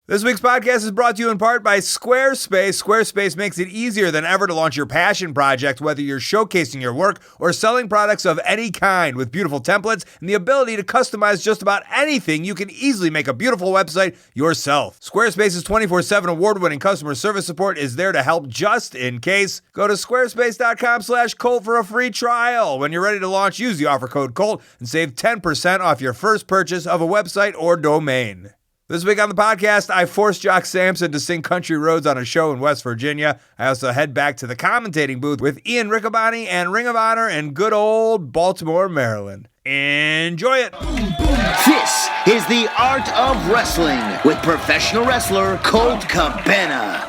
This week's podcast is brought to you in part by Squarespace. Squarespace makes it easier than ever to launch your passion project, whether you're showcasing your work or selling products of any kind. With beautiful templates and the ability to customize just about anything, you can easily make a beautiful website yourself. Squarespace's 24/7 award-winning customer service support is there to help just in case. Go to squarespace.com/Colt for a free trial. When you're ready to launch, use the offer code COLT and save 10% off your first purchase of a website or domain. This week on the podcast, I forced Jock Samson to sing Country Roads on a show in West Virginia. I also head back to the commentating booth with Ian Riccaboni and Ring of Honor in good old Baltimore, Maryland. Enjoy it. This is the Art of Wrestling with professional wrestler Colt Cabana.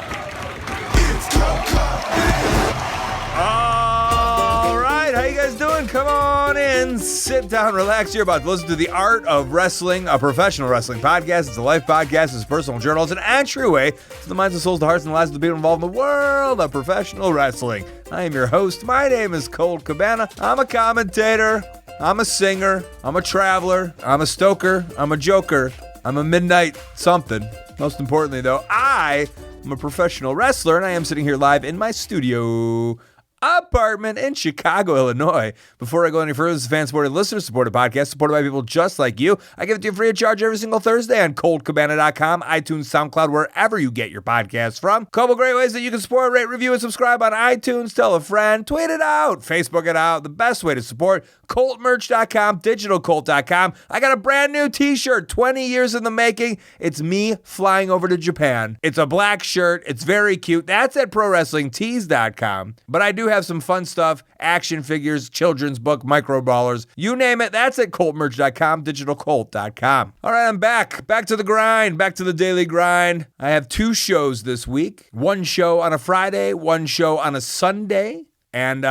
All right, how you guys doing? Come on in, sit down, relax. You're about to listen to the Art of Wrestling, a professional wrestling podcast. It's a life podcast. It's a personal journal. It's an entryway to the minds and souls, the hearts, and the lives of the people involved in the world of professional wrestling. I am your host. My name is Colt Cabana. I'm a commentator. I'm a singer. I'm a traveler. I'm a stoker. I'm a joker. I'm a midnight something. Most importantly, though, I am a professional wrestler, and I am sitting here live in my studio apartment in Chicago, Illinois. Before I go any further, this is a fan-supported, listener-supported podcast supported by people just like you. I give it to you free of charge every single Thursday on ColtCabana.com, iTunes, SoundCloud, wherever you get your podcasts from. Couple great ways that you can support, rate, review, and subscribe on iTunes. Tell a friend, tweet it out, Facebook it out. The best way to support, ColtMerch.com, DigitalColt.com. I got a brand new t-shirt, 20 years in the making. It's me flying over to Japan. It's a black shirt. It's very cute. That's at ProWrestlingTees.com. But I do have some fun stuff, action figures, children's book, micro brawlers, you name it. That's at ColtMerch.com, DigitalColt.com. All right, I'm back to the grind, back to the daily grind. I have 2 shows this week, 1 show on a Friday, 1 show on a Sunday, and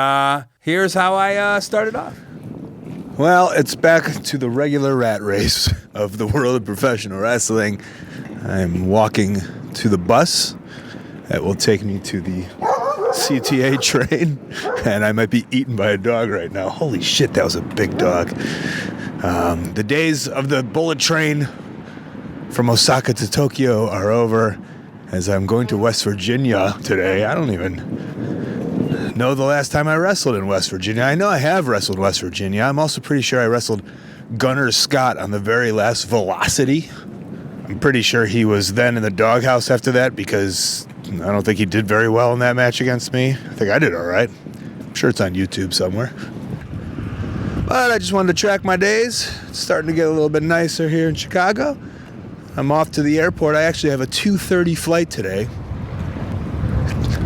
here's how I started off. Well, it's back to the regular rat race of the world of professional wrestling. I'm walking to the bus that will take me to the CTA train, and I might be eaten by a dog right now. Holy shit, that was a big dog. The days of the bullet train from Osaka to Tokyo are over, as I'm going to West Virginia today. I don't even know the last time I wrestled in West Virginia. I know I have wrestled in West Virginia. I'm also pretty sure I wrestled Gunner Scott on the very last Velocity. I'm pretty sure he was then in the doghouse after that, because I don't think he did very well in that match against me. I think I did all right. I'm sure it's on YouTube somewhere. But I just wanted to track my days. It's starting to get a little bit nicer here in Chicago. I'm off to the airport. I actually have a 2:30 flight today,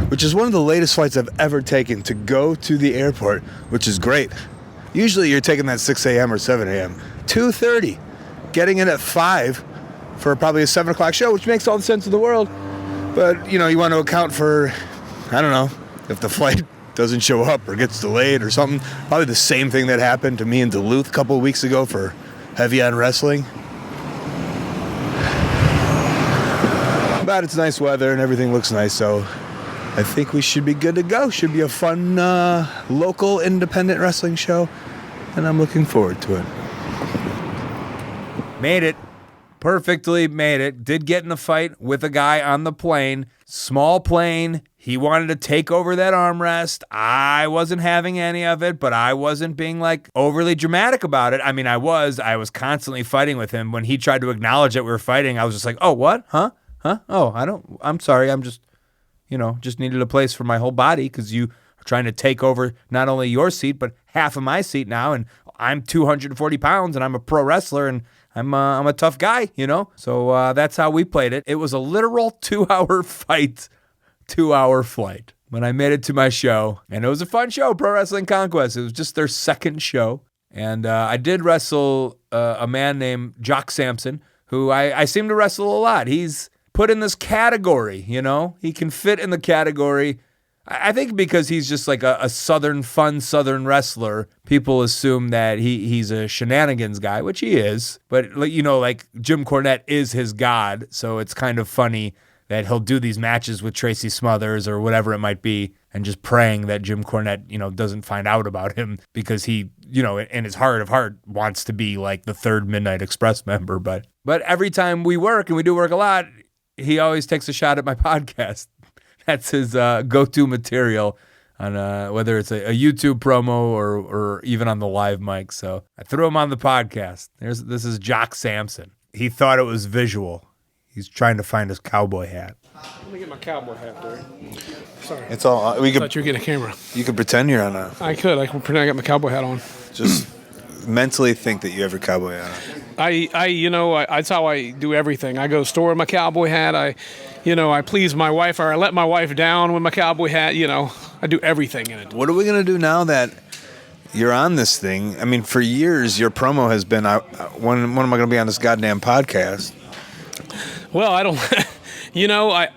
which is one of the latest flights I've ever taken to go to the airport, which is great. Usually you're taking that 6 a.m. or 7 a.m. 2:30, getting in at 5 for probably a 7 o'clock show, which makes all the sense in the world. But, you know, you want to account for, I don't know, if the flight doesn't show up or gets delayed or something. Probably the same thing that happened to me in Duluth a couple of weeks ago for Heavy on Wrestling. But it's nice weather and everything looks nice, so I think we should be good to go. Should be a fun local independent wrestling show, and I'm looking forward to it. Made it. Perfectly made it. Did get in a fight with a guy on the plane. Small plane. He wanted to take over that armrest. I wasn't having any of it, but I wasn't being like overly dramatic about it. I mean, I was constantly fighting with him. When he tried to acknowledge that we were fighting, I was just like, oh, what? Huh? Oh, I'm sorry. I'm just, just needed a place for my whole body because you are trying to take over not only your seat, but half of my seat now. And I'm 240 pounds and I'm a pro wrestler and I'm a tough guy, So that's how we played it. It was a literal 2-hour fight, 2-hour flight. When I made it to my show, and it was a fun show, Pro Wrestling Conquest. It was just their second show. And I did wrestle a man named Jock Samson, who I seem to wrestle a lot. He's put in this category, He can fit in the category. I think because he's just like a fun Southern wrestler, people assume that he's a shenanigans guy, which he is. But, like Jim Cornette is his god, so it's kind of funny that he'll do these matches with Tracy Smothers or whatever it might be, and just praying that Jim Cornette, doesn't find out about him because he, in his heart of heart wants to be like the third Midnight Express member. But every time we work, and we do work a lot, he always takes a shot at my podcast. That's his go-to material on whether it's a YouTube promo or even on the live mic. So I threw him on the podcast. This is Jock Samson. He thought it was visual. He's trying to find his cowboy hat. Let me get my cowboy hat there. Sorry. It's all. I thought you were getting a camera. You could pretend you're on a. I could pretend I got my cowboy hat on. Just mentally think that you have your cowboy hat on. That's how I do everything. I go to the store with my cowboy hat. I please my wife, or I let my wife down with my cowboy hat. I do everything in it. What are we gonna do now that you're on this thing? I mean, for years your promo has been, when am I gonna be on this goddamn podcast? Well, I don't.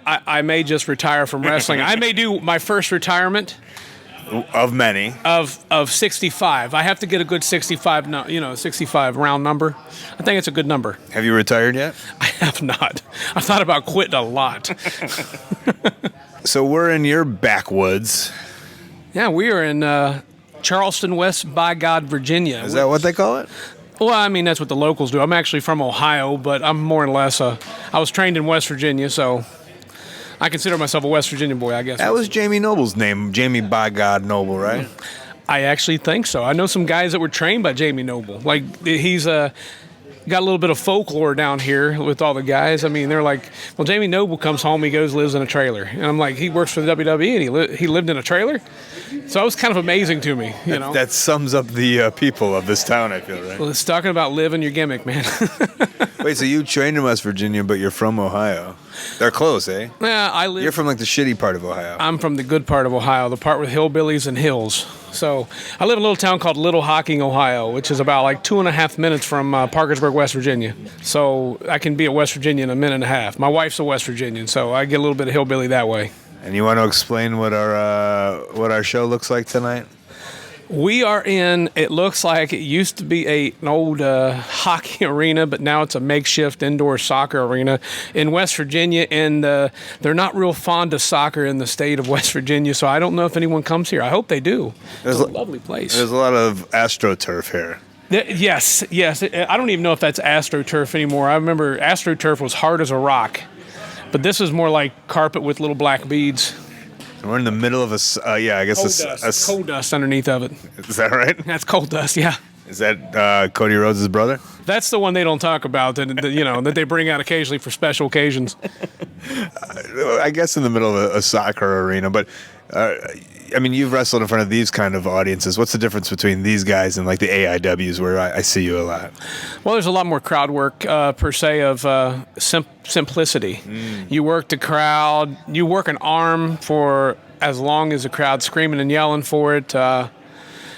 I may just retire from wrestling. I may do my first retirement. Of many. Of 65. I have to get a good 65, 65 round number. I think it's a good number. Have you retired yet? I have not. I've thought about quitting a lot. So we're in your backwoods. Yeah, we are in Charleston, West by God, Virginia. Is that what they call it? Well, I mean, that's what the locals do. I'm actually from Ohio, but I'm more or less I was trained in West Virginia, so I consider myself a West Virginia boy, I guess. That was Jamie Noble's name, Jamie by God Noble, right? I actually think so. I know some guys that were trained by Jamie Noble. Like, he's got a little bit of folklore down here with all the guys. I mean, they're like, well, Jamie Noble comes home, he lives in a trailer. And I'm like, he works for the WWE, and he lived in a trailer? So it was kind of amazing to me, you know. That sums up the people of this town, I feel, right? Well, it's talking about living your gimmick, man. Wait, so you trained in West Virginia, but you're from Ohio. They're close, eh? Yeah, You're from like the shitty part of Ohio. I'm from the good part of Ohio, the part with hillbillies and hills. So I live in a little town called Little Hocking, Ohio, which is about like 2.5 minutes from Parkersburg, West Virginia. So I can be at West Virginia in a minute and a half. My wife's a West Virginian, so I get a little bit of hillbilly that way. And you want to explain what our show looks like tonight? We are in, it looks like it used to be an old hockey arena, but now it's a makeshift indoor soccer arena in West Virginia, and they're not real fond of soccer in the state of West Virginia, so I don't know if anyone comes here. I hope they do. It's a lovely place. There's a lot of AstroTurf here. Yes. I don't even know if that's AstroTurf anymore. I remember AstroTurf was hard as a rock, but this is more like carpet with little black beads. We're in the middle of coal dust underneath of it. Is that right? That's coal dust, yeah. Is that Cody Rhodes' brother? That's the one they don't talk about, that they bring out occasionally for special occasions. I guess in the middle of a soccer arena, but I mean, you've wrestled in front of these kind of audiences. What's the difference between these guys and like the AIWs where I see you a lot? Well, there's a lot more crowd work per se of simplicity. You work the crowd. You work an arm for as long as the crowd's screaming and yelling for it.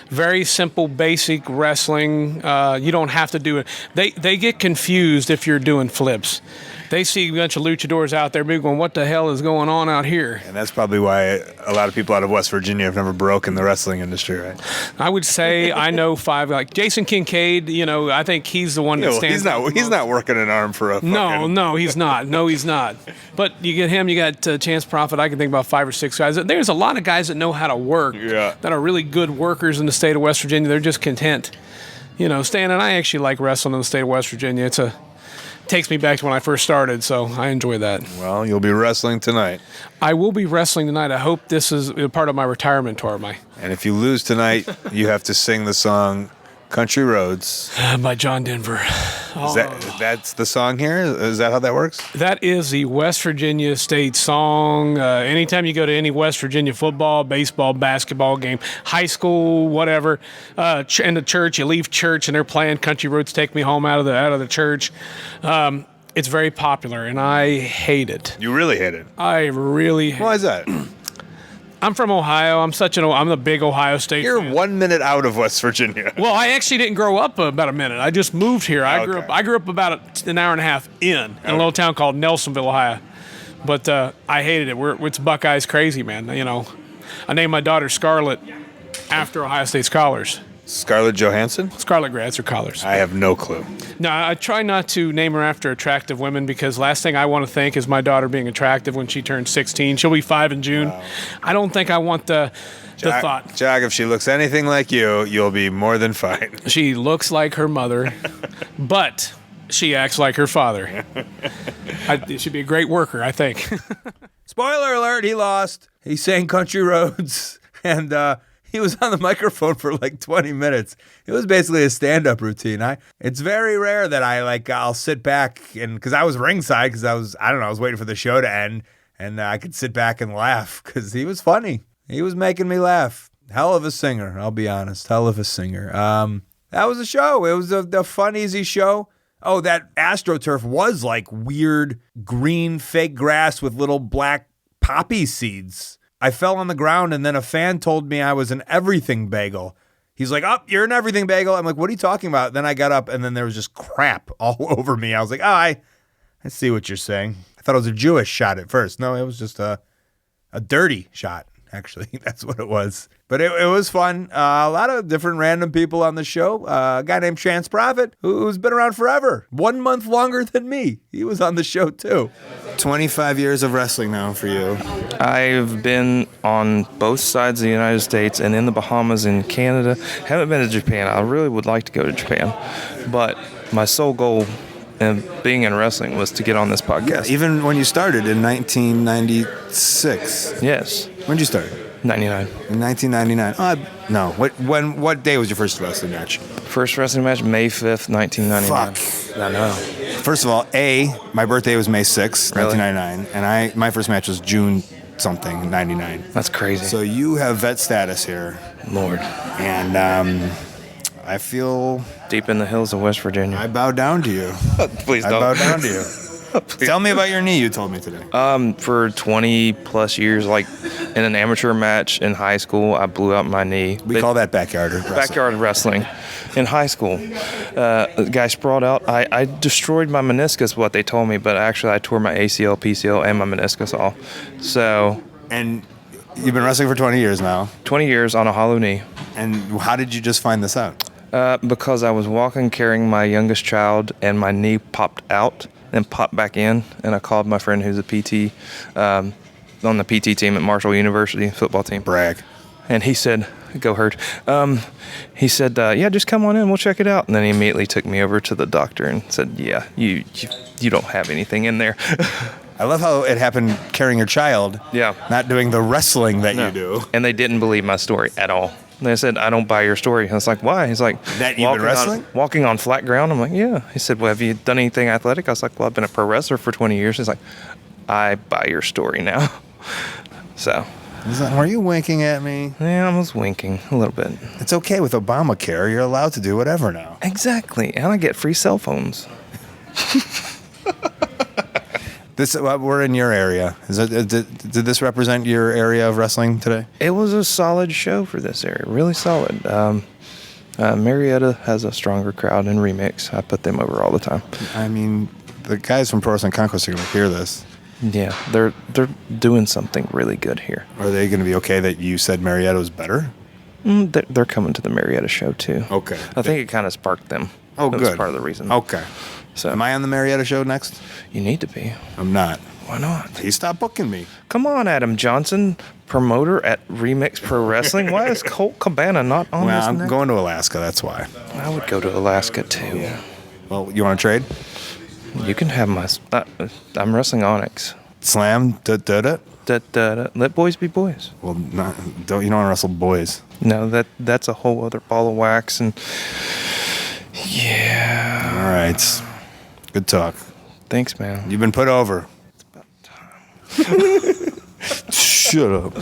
Very simple, basic wrestling. You don't have to do it. They get confused if you're doing flips. They see a bunch of luchadors out there going, what the hell is going on out here? And that's probably why a lot of people out of West Virginia have never broken the wrestling industry, right? I would say I know 5, like Jason Kincaid, I think he's the one that stands out. He's not working an arm for a fucking... No, he's not. No, he's not. But you get him, you got Chance Prophet. I can think about 5 or 6 guys. There's a lot of guys that know how to work, that are really good workers in the state of West Virginia. They're just content. Stan and I actually like wrestling in the state of West Virginia. Takes me back to when I first started, so I enjoy that. Well, you'll be wrestling tonight. I will be wrestling tonight. I hope this is a part of my retirement tour. And if you lose tonight, you have to sing the song Country Roads by John Denver. That's the song here? Is that how that works? That is the West Virginia state song. Anytime you go to any West Virginia football, baseball, basketball game, high school, whatever, in the church, you leave church and they're playing Country Roads Take Me Home out of the church. It's very popular, and I hate it. You really hate it? I really hate it. Why is that? I'm from Ohio. I'm the big Ohio State You're fan. 1 minute out of West Virginia. Well, I actually didn't grow up about a minute. I just moved here. I grew up about an hour and a half in a little town called Nelsonville, Ohio. But I hated it. It's Buckeyes crazy, man. I named my daughter Scarlett after Ohio State scholars. Scarlett Johansson? Scarlett Grads or collars. I have no clue. No, I try not to name her after attractive women because last thing I want to think is my daughter being attractive when she turns 16. She'll be 5 in June. Wow. I don't think I want the thought. Jack, if she looks anything like you, you'll be more than fine. She looks like her mother, but She acts like her father. She'd be a great worker, I think. Spoiler alert, he lost. He sang Country Roads, and he was on the microphone for like 20 minutes. It was basically a stand-up routine. It's very rare that I'll sit back, and because I was ringside, because I was waiting for the show to end, and I could sit back and laugh, because he was funny. He was making me laugh. Hell of a singer, I'll be honest. Hell of a singer. That was a show. It was a fun, easy show. Oh, that AstroTurf was like weird green fake grass with little black poppy seeds. I fell on the ground, and then a fan told me I was an everything bagel. He's like, "Oh, you're an everything bagel." I'm like, "What are you talking about?" Then I got up, and then there was just crap all over me. I was like, "Oh, I see what you're saying." I thought it was a Jewish shot at first. No, it was just a dirty shot. Actually, that's what it was. But it was fun. A lot of different random people on the show. A guy named Chance Prophet, who's been around forever. 1 month longer than me. He was on the show, too. 25 years of wrestling now for you. I've been on both sides of the United States and in the Bahamas and Canada. Haven't been to Japan. I really would like to go to Japan. But my sole goal in being in wrestling was to get on this podcast. Even when you started in 1996. Yes. When did you start? 99. In 1999. No. What day was your first wrestling match? First wrestling match, May 5th, 1999. Fuck. I know. First of all, my birthday was May 6th, Really? 1999, and my first match was June something, 99. That's crazy. So you have vet status here, Lord. and I feel Deep in the hills of West Virginia. I bow down to you. Please I don't. bow down to you. Tell me about your knee, you told me today. For 20 plus years, like in an amateur match in high school, I blew out my knee. We call that backyard wrestling. Backyard wrestling in high school. The guy sprawled out. I destroyed my meniscus, what they told me, but actually I tore my ACL, PCL, and my meniscus off. So. And you've been wrestling for 20 years now. 20 years on a hollow knee. And how did you just find this out? Because I was walking carrying my youngest child, and my knee popped out and popped back in, and I called my friend who's a PT on the PT team at Marshall University football team. Brag. And he said, "Go Herd." He said, "Yeah, just come on in. We'll check it out." And then he immediately took me over to the doctor and said, "Yeah, you don't have anything in there." I love how it happened carrying your child. Yeah. Not doing the wrestling that you do. And they didn't believe my story at all. They said, "I don't buy your story." I was like, "Why?" He's like, That you've been wrestling? walking on flat ground. I'm like, "Yeah." He said, "Well, have you done anything athletic?" I was like, "Well, I've been a pro wrestler for 20 years." He's like, "I buy your story now." So. Were you winking at me? Yeah, I was winking a little bit. It's okay with Obamacare. You're allowed to do whatever now. Exactly. And I get free cell phones. We're in your area. Did this represent your area of wrestling today? It was a solid show for this area. Really solid. Marietta has a stronger crowd in Remix. I put them over all the time. I mean, the guys from Pro Wrestling Conquest are going to hear this. Yeah, they're doing something really good here. Are they going to be okay that you said Marietta was better? They're coming to the Marietta show too. Okay. I think it kind of sparked them. Oh, that good. was part of the reason. Okay. So Am I on the Marietta show next? You need to be. I'm not. Why not? He stopped booking me. Come on, Adam Johnson, promoter at Remix Pro Wrestling. Why is Colt Cabana not on Well, this? I'm going to Alaska. That's why. I would go to Alaska too. Well, you want to trade? You can have my. I'm wrestling Onyx. Slam. Da. Let boys be boys. Well, you don't want to wrestle boys. No, that's a whole other ball of wax, and yeah. All right. Good talk. Thanks, man. You've been put over. It's about time. Shut up.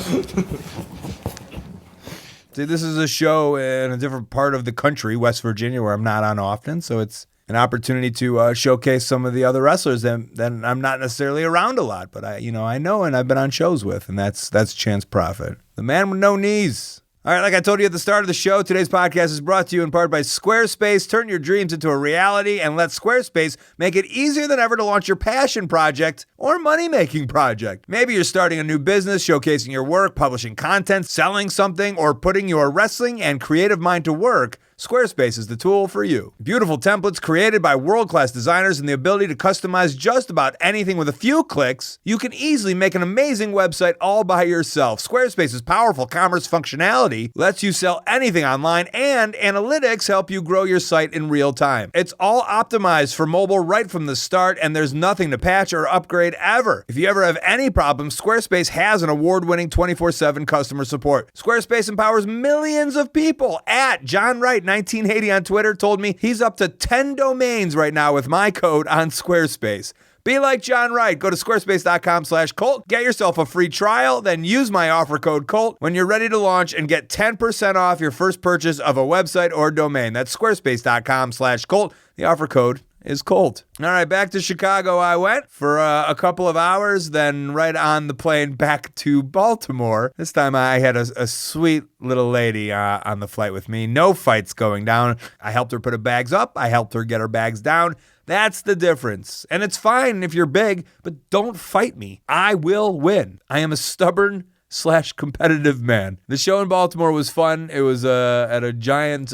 See, this is a show in a different part of the country, West Virginia, where I'm not on often, so it's an opportunity to showcase some of the other wrestlers that I'm not necessarily around a lot, but I know and I've been on shows with, and that's Chance Prophet, the man with no knees. All right, like I told you at the start of the show, today's podcast is brought to you in part by Squarespace. Turn your dreams into a reality and let Squarespace make it easier than ever to launch your passion project or money-making project. Maybe you're starting a new business, showcasing your work, publishing content, selling something, or putting your wrestling and creative mind to work. Squarespace is the tool for you. Beautiful templates created by world-class designers and the ability to customize just about anything with a few clicks. You can easily make an amazing website all by yourself. Squarespace's powerful commerce functionality lets you sell anything online, and analytics help you grow your site in real time. It's all optimized for mobile right from the start, and there's nothing to patch or upgrade ever. If you ever have any problems, Squarespace has an award-winning 24/7 customer support. Squarespace empowers millions of people. At John Wright 1980 on Twitter told me he's up to 10 domains right now with my code on Squarespace. Be like John Wright. Go to squarespace.com/Colt. Get yourself a free trial, then use my offer code COLT when you're ready to launch and get 10% off your first purchase of a website or domain. That's squarespace.com/Colt. The offer code is Colt. All right, back to Chicago I went for a couple of hours, then right on the plane back to Baltimore. This time I had a sweet little lady on the flight with me. No fights going down. I helped her put her bags up. I helped her get her bags down. That's the difference. And it's fine if you're big, but don't fight me. I will win. I am a stubborn/competitive man. The show in Baltimore was fun. It was at a giant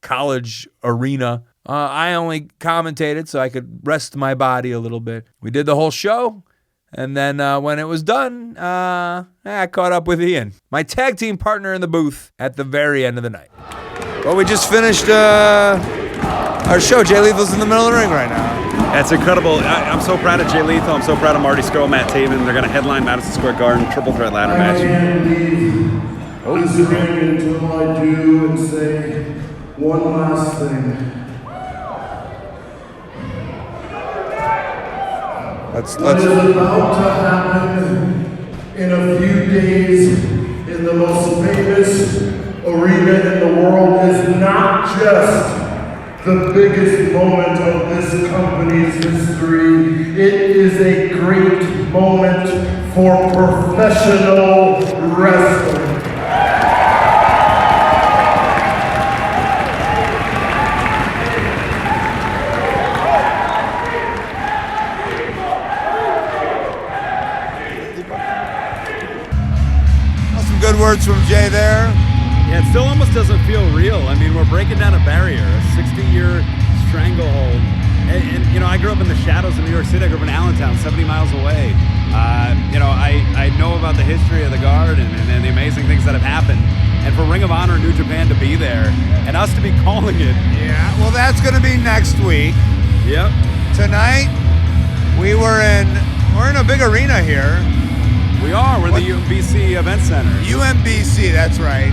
college arena. I only commentated so I could rest my body a little bit. We did the whole show, and then when it was done, I caught up with Ian, my tag team partner in the booth at the very end of the night. Well, we just finished our show. Jay Lethal's in the middle of the ring right now. That's incredible. I'm so proud of Jay Lethal. I'm so proud of Marty Scurll, Matt Taven. They're going to headline Madison Square Garden triple threat ladder match. I can't leave this ring until I do and say one last thing. What is about to happen in a few days in the most famous arena in the world is not just the biggest moment of this company's history. It is a great moment for professional wrestling. Good words from Jay there. Yeah, it still almost doesn't feel real. I mean, we're breaking down a barrier, a 60-year stranglehold. And, you know, I grew up in the shadows of New York City. I grew up in Allentown, 70 miles away. You know, I know about the history of the Garden and the amazing things that have happened. And for Ring of Honor New Japan to be there and us to be calling it. Yeah, well, that's going to be next week. Yep. Tonight, we're in a big arena here. We are. We're in the UMBC Event Center. UMBC, that's right.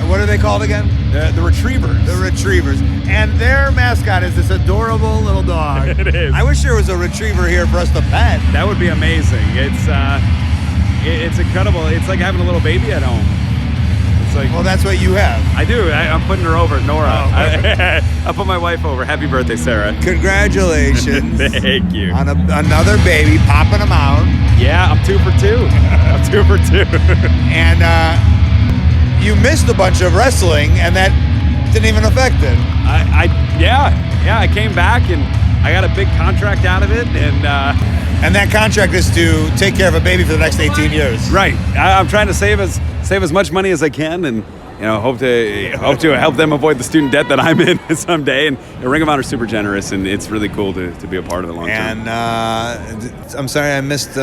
What are they called again? The Retrievers. The Retrievers. And their mascot is this adorable little dog. It is. I wish there was a retriever here for us to pet. That would be amazing. It's incredible. It's like having a little baby at home. It's like, well, that's what you have. I do. I'm putting her over, Nora. Oh, I'll put my wife over. Happy birthday, Sarah. Congratulations. Thank you. On another baby, popping them out. Yeah, I'm 2 for 2. I'm 2 for 2. And you missed a bunch of wrestling, and that didn't even affect it. Yeah. I came back, and I got a big contract out of it, and that contract is to take care of a baby for the next 18 years. Right. I'm trying to save as much money as I can, and you know, hope to help them avoid the student debt that I'm in someday. And Ring of Honor is super generous, and it's really cool to be a part of it long term. And I'm sorry I missed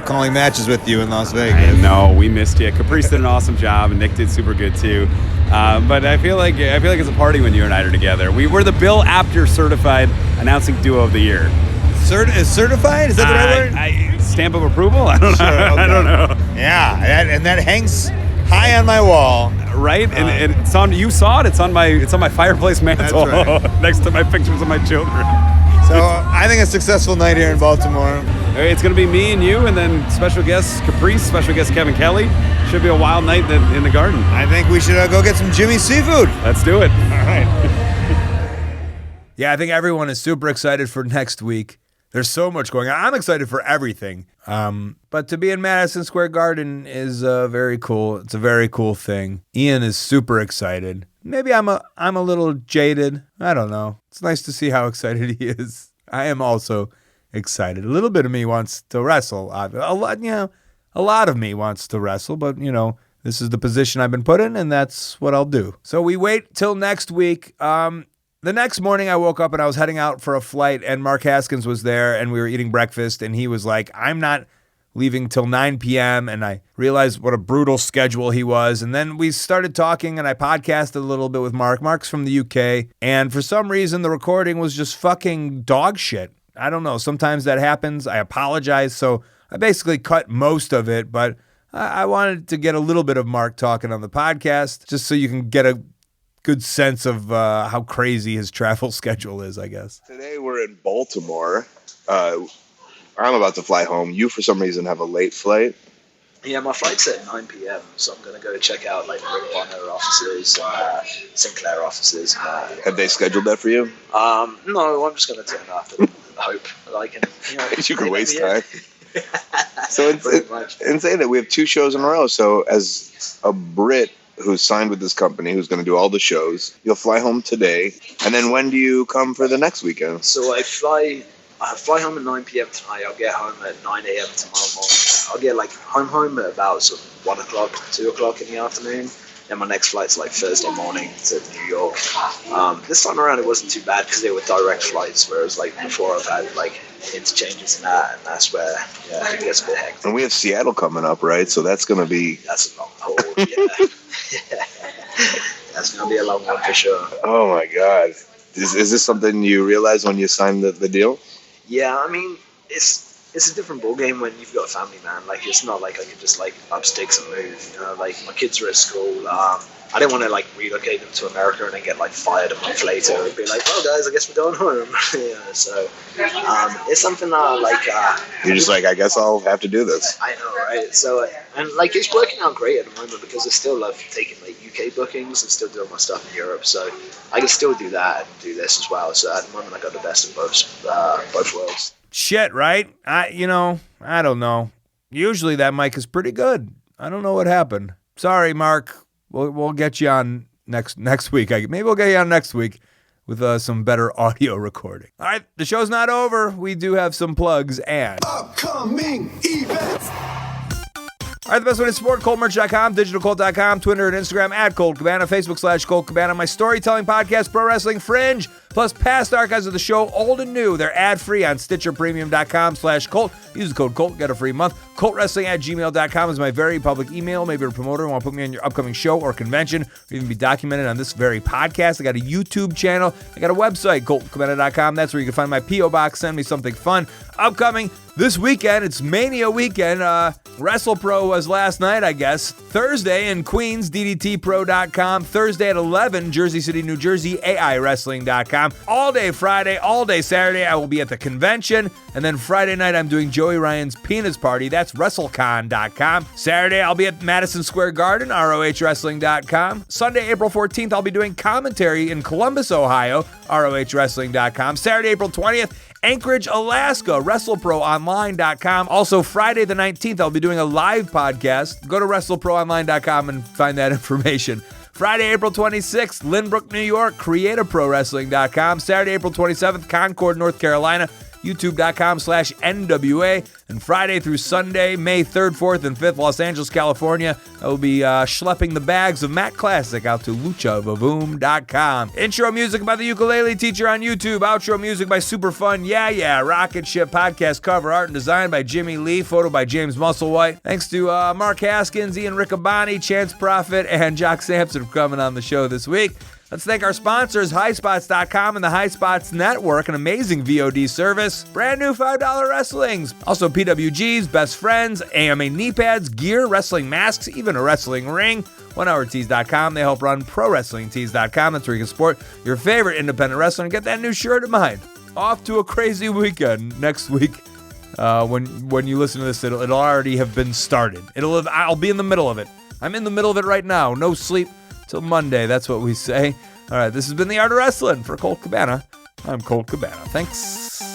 calling matches with you in Las Vegas. No, we missed you. Caprice did an awesome job, and Nick did super good too. But I feel like it's a party when you and I are together. We're the Bill Apter certified announcing duo of the year. Is certified? Is that the right word? Stamp of approval? I don't know. Sure, okay. I don't know. Yeah, and that hangs high on my wall. Right, and it's on. You saw it. It's on my fireplace mantle, right. next to my pictures of my children. So I think a successful night here in Baltimore. It's going to be me and you, and then special guest Caprice, special guest Kevin Kelly. Should be a wild night in the Garden. I think we should go get some Jimmy's Seafood. Let's do it. All right. Yeah, I think everyone is super excited for next week. There's so much going on. I'm excited for everything. But to be in Madison Square Garden is very cool. It's a very cool thing. Ian is super excited. Maybe I'm a little jaded. I don't know. It's nice to see how excited he is. I am also excited. A little bit of me wants to wrestle. A lot of me wants to wrestle, but This is the position I've been put in, and that's what I'll do. So we wait till next week. The next morning I woke up and I was heading out for a flight, and Mark Haskins was there, and we were eating breakfast, and he was like, I'm not leaving till 9 p.m., and I realized what a brutal schedule he was. And then we started talking, and I podcasted a little bit with Mark. Mark's from the UK, and for some reason, the recording was just fucking dog shit. I don't know. Sometimes that happens. I apologize. So I basically cut most of it, but I wanted to get a little bit of Mark talking on the podcast, just so you can get a good sense of how crazy his travel schedule is, I guess. Today we're in Baltimore. I'm about to fly home. You, for some reason, have a late flight. Yeah, my flight's at 9 p.m., so I'm going to go check out like Riccaboni offices and Sinclair offices. Have they scheduled that for you? No, I'm just going to turn up and hope that I can. You can waste time. So in saying that, we have 2 shows in a row. So as a Brit who's signed with this company, who's going to do all the shows, you'll fly home today. And then when do you come for the next weekend? So I fly home at 9 p.m. tonight. I'll get home at 9 a.m. tomorrow morning. I'll get like home at about sort of 1 o'clock, 2 o'clock in the afternoon. Then my next flight's like Thursday morning to New York. This time around it wasn't too bad because they were direct flights, whereas like before I've had like interchanges and that's where it gets a bit hectic. And we have Seattle coming up, right? So that's going to be... That's a long haul, yeah. That's going to be a long one for sure. Oh my God. Is this something you realized when you signed the deal? Yeah, I mean, it's a different ballgame when you've got a family, man. Like, it's not like I can just, like, up sticks and move, you know? Like, my kids are at school. I didn't want to, like, relocate them to America and then get, like, fired a month later and be like, well, guys, I guess we're going home. So it's something that, like... You're just like, I guess I'll have to do this. I know, right? So, and, like, it's working out great at the moment because I still love taking, like, UK bookings and still doing my stuff in Europe. So I can still do that and do this as well. So at the moment, I got the best of both worlds. Shit, right? I don't know. Usually that mic is pretty good. I don't know what happened. Sorry, Mark. We'll get you on next week. Maybe we'll get you on next week with some better audio recording. All right, the show's not over. We do have some plugs and Upcoming events. All right, the best way to support ColtMerch.com, DigitalColt.com, Twitter and Instagram at Colt Cabana, Facebook /Colt Cabana, my storytelling podcast, Pro Wrestling Fringe, plus past archives of the show, old and new. They're ad-free on StitcherPremium.com/Colt. Use the code Colt, get a free month. ColtWrestling@gmail.com is my very public email. Maybe you're a promoter and want to put me on your upcoming show or convention, or even be documented on this very podcast. I got a YouTube channel. I got a website, ColtCabana.com. That's where you can find my P.O. Box. Send me something fun. Upcoming this weekend, it's Mania weekend. WrestlePro was last night, I guess. Thursday in Queens, DDTPro.com. Thursday at 11, Jersey City, New Jersey, AIWrestling.com. All day Friday, all day Saturday, I will be at the convention. And then Friday night, I'm doing Joey Ryan's Penis Party. That's WrestleCon.com. Saturday, I'll be at Madison Square Garden, ROHWrestling.com. Sunday, April 14th, I'll be doing commentary in Columbus, Ohio, ROHWrestling.com. Saturday, April 20th, Anchorage, Alaska, WrestleProOnline.com. Also, Friday the 19th, I'll be doing a live podcast. Go to WrestleProOnline.com and find that information. Friday, April 26th, Lynbrook, New York, CreativeProWrestling.com. Saturday, April 27th, Concord, North Carolina, YouTube.com/NWA. And Friday through Sunday, May 3rd, 4th, and 5th, Los Angeles, California, I will be schlepping the bags of Matt Classic out to LuchaVavoom.com. Intro music by the Ukulele Teacher on YouTube. Outro music by Superfun Yeah Rocket Ship. Podcast cover art and design by Jimmy Lee. Photo by James Musselwhite. Thanks to Mark Haskins, Ian Riccaboni, Chance Prophet, and Jock Samson for coming on the show this week. Let's thank our sponsors, HighSpots.com and the High Spots Network, an amazing VOD service. Brand new $5 wrestlings. Also PWGs, Best Friends, AMA knee pads, gear, wrestling masks, even a wrestling ring. OneHourTees.com. They help run ProWrestlingTees.com. That's where you can support your favorite independent wrestler and get that new shirt of mine. Off to a crazy weekend next week. When you listen to this, it'll already have been started. I'll be in the middle of it. I'm in the middle of it right now. No sleep till Monday. That's what we say. All right, this has been The Art of Wrestling. For Colt Cabana, I'm Colt Cabana. Thanks.